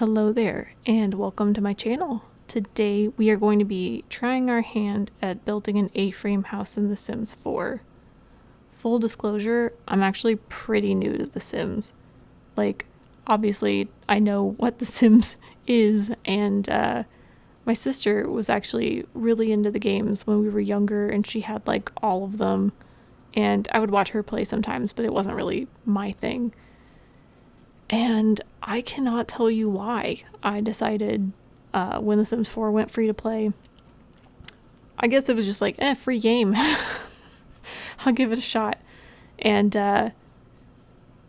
Hello there, and welcome to my channel. Today we are going to be trying our hand at building an A-frame house in The Sims 4. Full disclosure, I'm actually pretty new to The Sims. Like, obviously I know what The Sims is, and my sister was actually really into the games when we were younger, and she had like all of them, and I would watch her play sometimes, but it wasn't really my thing. And I cannot tell you why I decided when The Sims 4 went free to play. I guess it was just like, free game. I'll give it a shot. And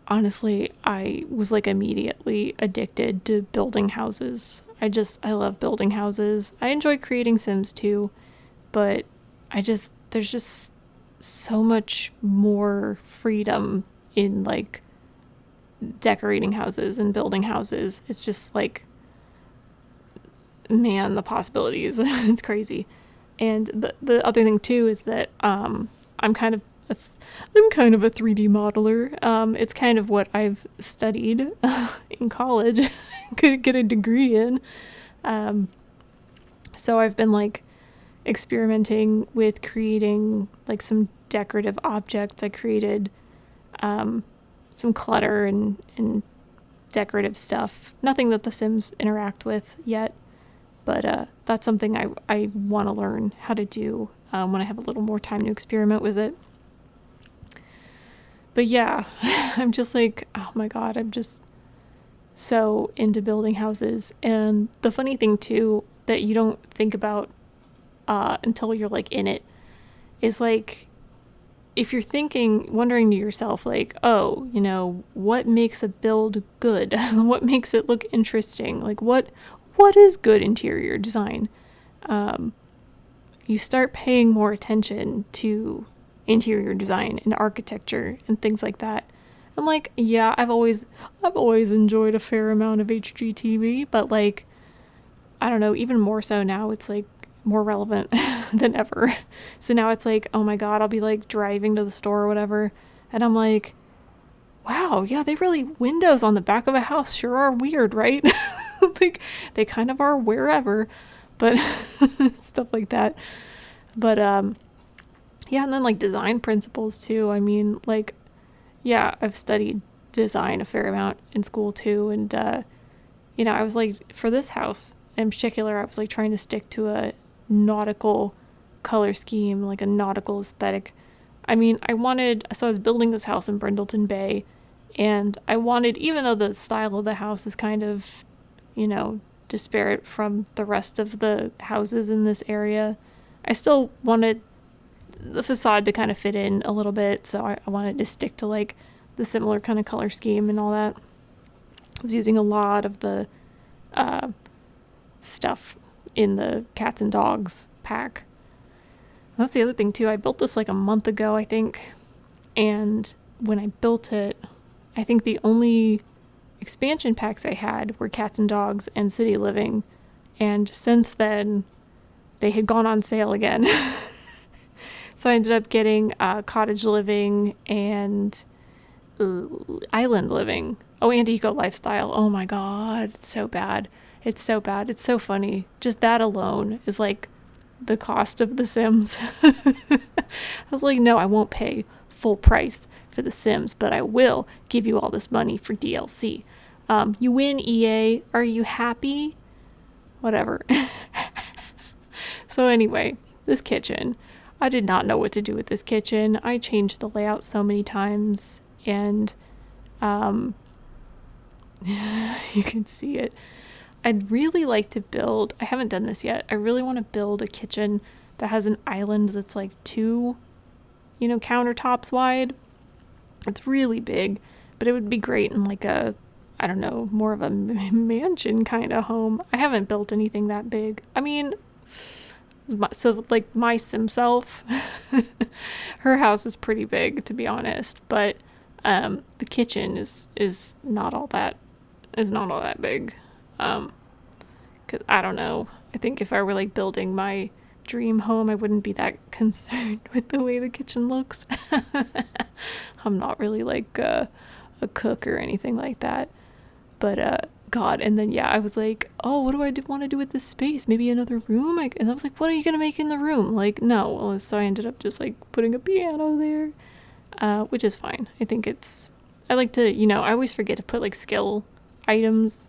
honestly, I was like immediately addicted to building houses. I love building houses. I enjoy creating Sims too, but there's just so much more freedom in like decorating houses and building houses. It's just like, man, the possibilities. It's crazy. And the other thing too is that I'm kind of a 3D modeler. It's kind of what I've studied in college, could get a degree in. So I've been like experimenting with creating like some decorative objects. I created some clutter and decorative stuff. Nothing that the Sims interact with yet, but that's something I want to learn how to do when I have a little more time to experiment with it. But yeah, I'm just like, oh my god, I'm just so into building houses. And the funny thing too that you don't think about until you're like in it is like, if you're wondering to yourself, like, oh, what makes a build good? What makes it look interesting? Like, what is good interior design? You start paying more attention to interior design and architecture and things like that. I'm like, yeah, I've always enjoyed a fair amount of HGTV, but like, I don't know, even more so now, it's like more relevant than ever. So now it's like, oh my god, I'll be like driving to the store or whatever, and I'm like, wow, yeah, windows on the back of a house sure are weird, right? Like, they kind of are wherever, but stuff like that. But yeah, and then like design principles too. I mean, like, yeah, I've studied design a fair amount in school too, and I was like, for this house in particular, I was like trying to stick to a nautical color scheme, like a nautical aesthetic. I mean, I was building this house in Brindleton Bay, and I wanted, even though the style of the house is kind of, disparate from the rest of the houses in this area, I still wanted the facade to kind of fit in a little bit, so I wanted to stick to like the similar kind of color scheme and all that. I was using a lot of the stuff in the cats and dogs pack. That's the other thing too. I built this like a month ago, I think, and when I built it, I think the only expansion packs I had were cats and dogs and city living, and since then they had gone on sale again. So I ended up getting cottage living and island living. Oh, and eco lifestyle. Oh my god, it's so bad. It's so bad. It's so funny. Just that alone is like the cost of The Sims. I was like, no, I won't pay full price for The Sims, but I will give you all this money for DLC. You win, EA. Are you happy? Whatever. So anyway, this kitchen. I did not know what to do with this kitchen. I changed the layout so many times, and you can see it. I'd really like to build, I haven't done this yet, I really want to build a kitchen that has an island that's like 2, countertops wide. It's really big, but it would be great in like a, I don't know, more of a mansion kind of home. I haven't built anything that big. I mean, so like my Sim self, her house is pretty big, to be honest, but the kitchen is not all that big. Cause I don't know, I think if I were like building my dream home, I wouldn't be that concerned with the way the kitchen looks. I'm not really like a cook or anything like that, but God. And then, yeah, I was like, oh, what do I want to do with this space? Maybe another room? And I was like, what are you going to make in the room? Like, no. Well, so I ended up just like putting a piano there, which is fine. I think I like to, I always forget to put like skill items,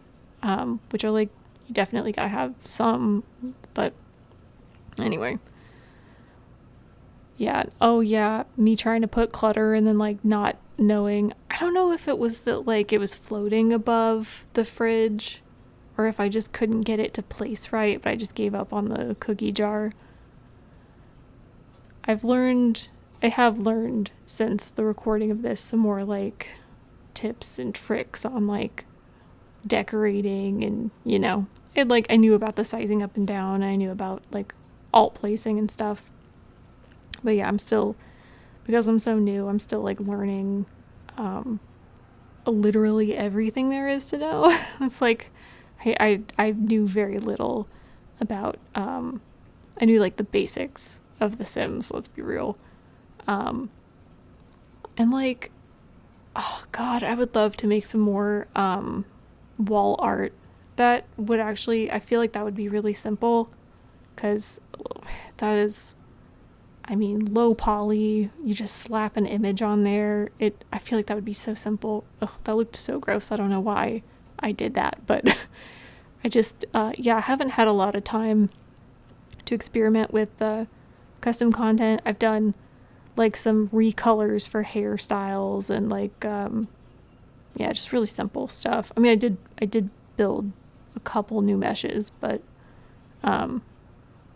which are like, you definitely gotta have some, but anyway. Yeah. Oh, yeah. Me trying to put clutter and then like not knowing. I don't know if it was that like it was floating above the fridge or if I just couldn't get it to place right, but I just gave up on the cookie jar. I have learned since the recording of this some more like tips and tricks on like decorating and, it like I knew about the sizing up and down. And I knew about like alt placing and stuff. But yeah, because I'm so new, I'm still like learning literally everything there is to know. It's like I knew very little about I knew like the basics of The Sims, let's be real. And like, oh god, I would love to make some more wall art. That would actually, I feel like that would be really simple because that is, low poly. You just slap an image on there. I feel like that would be so simple. Ugh, that looked so gross. I don't know why I did that, but I just, I haven't had a lot of time to experiment with custom content. I've done like some recolors for hairstyles and like, just really simple stuff. I did build a couple new meshes, but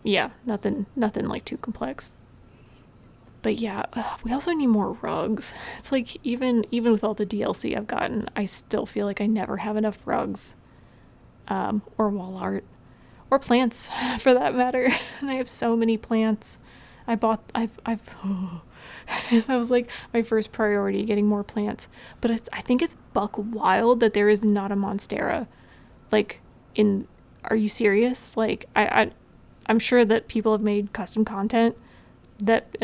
nothing like too complex. But yeah, we also need more rugs. It's like even with all the DLC I've gotten, I still feel like I never have enough rugs, or wall art, or plants for that matter. And I have so many plants. That was like my first priority, getting more plants. But I think it's buck wild that there is not a monstera. Like, are you serious? Like, I'm sure that people have made custom content that,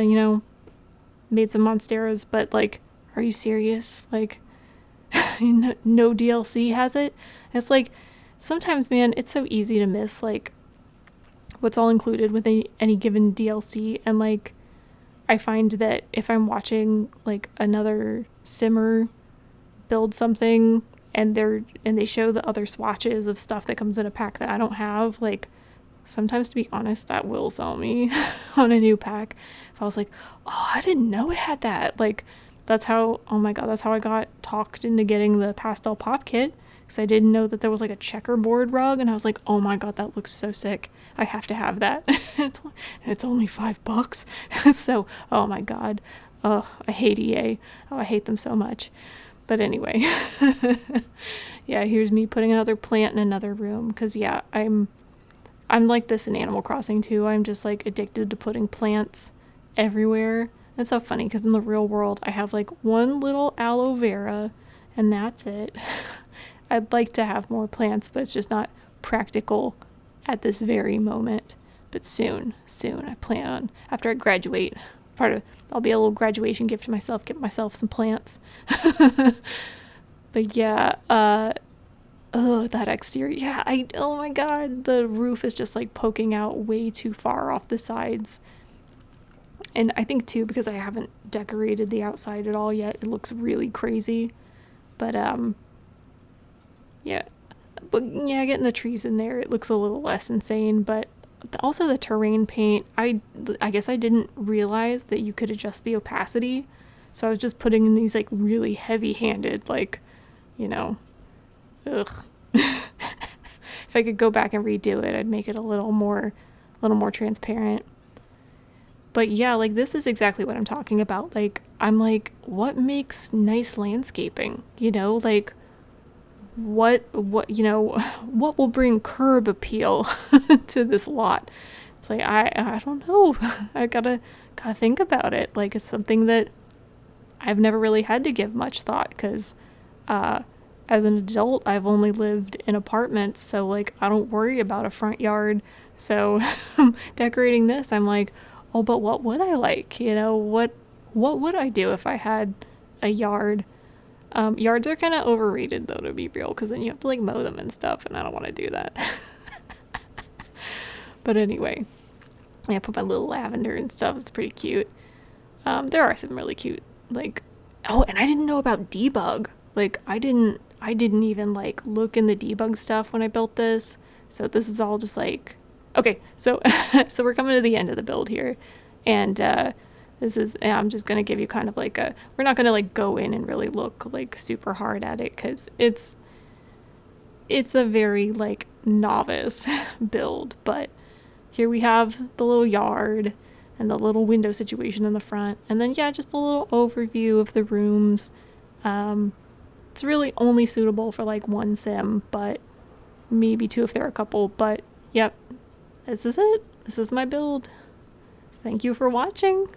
made some monsteras, but like, are you serious? Like, no DLC has it? It's like, sometimes, man, it's so easy to miss, like, what's all included with any given DLC. And like, I find that if I'm watching like another simmer build something and they show the other swatches of stuff that comes in a pack that I don't have, like, sometimes, to be honest, that will sell me on a new pack. If I was like, oh, I didn't know it had that. Like, that's how I got talked into getting the pastel pop kit, because I didn't know that there was like a checkerboard rug, and I was like, oh my god, that looks so sick. I have to have that. It's only $5. So, oh my god. Oh, I hate EA. Oh, I hate them so much. But anyway, yeah, here's me putting another plant in another room, because yeah, I'm like this in Animal Crossing too. I'm just like addicted to putting plants everywhere. It's so funny because in the real world I have like one little aloe vera and that's it. I'd like to have more plants, but it's just not practical at this very moment. But soon I plan on, after I graduate, I'll be a little graduation gift to myself, get myself some plants. But yeah, that exterior. Yeah, oh my god, the roof is just like poking out way too far off the sides. And I think too, because I haven't decorated the outside at all yet, it looks really crazy. But getting the trees in there, it looks a little less insane. But also the terrain paint, I guess I didn't realize that you could adjust the opacity. So I was just putting in these like really heavy-handed, like, ugh. If I could go back and redo it, I'd make it a little more transparent. But yeah, like, this is exactly what I'm talking about. Like, I'm like, what makes nice landscaping? Like, what will bring curb appeal to this lot? It's like, I don't know. I gotta think about it. Like, it's something that I've never really had to give much thought, because as an adult, I've only lived in apartments, so like, I don't worry about a front yard. So decorating this, I'm like, oh, but what would I like? What would I do if I had a yard? Yards are kind of overrated though, to be real, because then you have to like mow them and stuff, and I don't want to do that. But anyway, I put my little lavender and stuff. It's pretty cute. There are some really cute, like, oh, and I didn't know about debug. Like, I didn't even like look in the debug stuff when I built this. So this is all just like, okay, so so we're coming to the end of the build here, and I'm just gonna give you kind of like we're not gonna like go in and really look like super hard at it, because it's a very like novice build. But here we have the little yard and the little window situation in the front, and then yeah, just a little overview of the rooms. It's really only suitable for like one sim, but maybe two if there are a couple. But yep, this is it. This is my build. Thank you for watching.